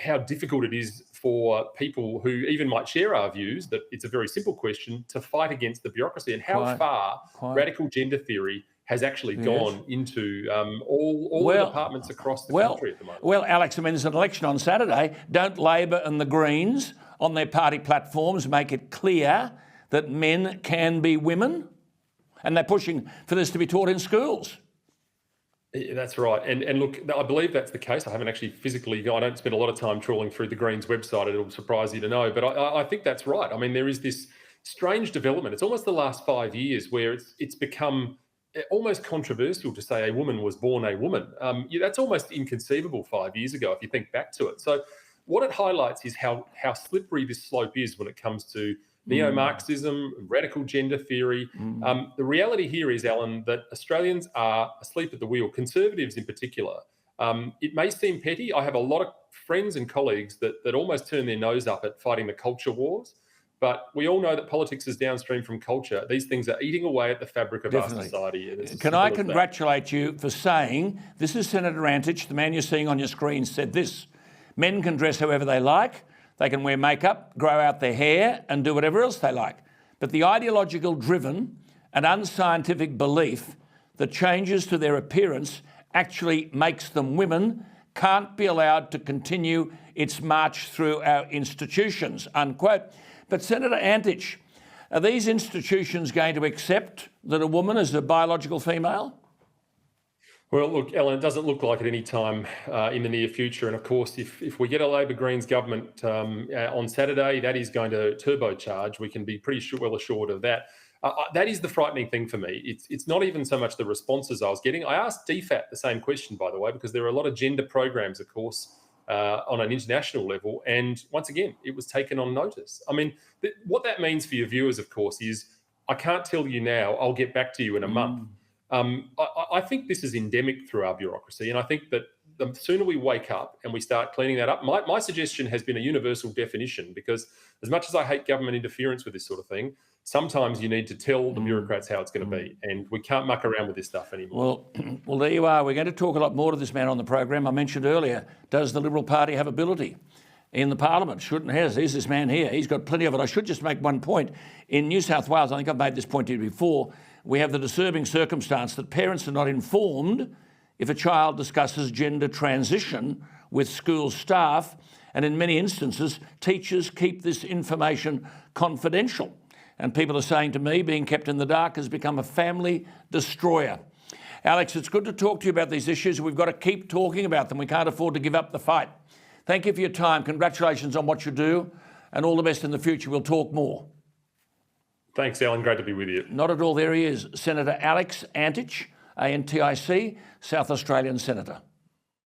how difficult it is for people who even might share our views that it's a very simple question to fight against the bureaucracy, and how far radical gender theory has actually gone into all the departments across the country at the moment. Well, Alex, I mean, there's an election on Saturday. Don't Labor and the Greens on their party platforms make it clear that men can be women? And they're pushing for this to be taught in schools. Yeah, that's right. And look, I believe that's the case. I haven't actually physically, I don't spend a lot of time trawling through the Greens website. It'll surprise you to know, but I think that's right. I mean, there is this strange development. It's almost the last 5 years where it's become almost controversial to say a woman was born a woman. That's almost inconceivable 5 years ago if you think back to it. So what it highlights is how slippery this slope is when it comes to neo-Marxism, radical gender theory. The reality here is, Alan, that Australians are asleep at the wheel, conservatives in particular. It may seem petty. I have a lot of friends and colleagues that almost turn their nose up at fighting the culture wars. But we all know that politics is downstream from culture. These things are eating away at the fabric of our society. Can I congratulate you for saying, this is Senator Antic, the man you're seeing on your screen, said this: men can dress however they like, they can wear makeup, grow out their hair and do whatever else they like. But the ideological driven and unscientific belief that changes to their appearance actually makes them women can't be allowed to continue its march through our institutions, unquote. But Senator Antic, are these institutions going to accept that a woman is a biological female? Well, look, Ellen, it doesn't look like at any time in the near future. And of course, if we get a Labor Greens government on Saturday, that is going to turbocharge. We can be pretty well assured of that. That is the frightening thing for me. It's not even so much the responses I was getting. I asked DFAT the same question, by the way, because there are a lot of gender programs, of course, on an international level. And once again, it was taken on notice. I mean, what that means for your viewers, of course, is I can't tell you now, I'll get back to you in a month. I think this is endemic through our bureaucracy. And I think that the sooner we wake up and we start cleaning that up, my suggestion has been a universal definition, because as much as I hate government interference with this sort of thing, sometimes you need to tell the bureaucrats how it's going to be, and we can't muck around with this stuff anymore. Well, there you are. We're going to talk a lot more to this man on the program. I mentioned earlier, does the Liberal Party have ability in the Parliament? Shouldn't has. Here's this man here. He's got plenty of it. I should just make one point. In New South Wales, I think I've made this point to you before, we have the disturbing circumstance that parents are not informed if a child discusses gender transition with school staff, and in many instances, teachers keep this information confidential. And people are saying to me, being kept in the dark has become a family destroyer. Alex, it's good to talk to you about these issues. We've got to keep talking about them. We can't afford to give up the fight. Thank you for your time. Congratulations on what you do, and all the best in the future. We'll talk more. Thanks, Alan. Great to be with you. Not at all. There he is, Senator Alex Antic, Antic, South Australian Senator.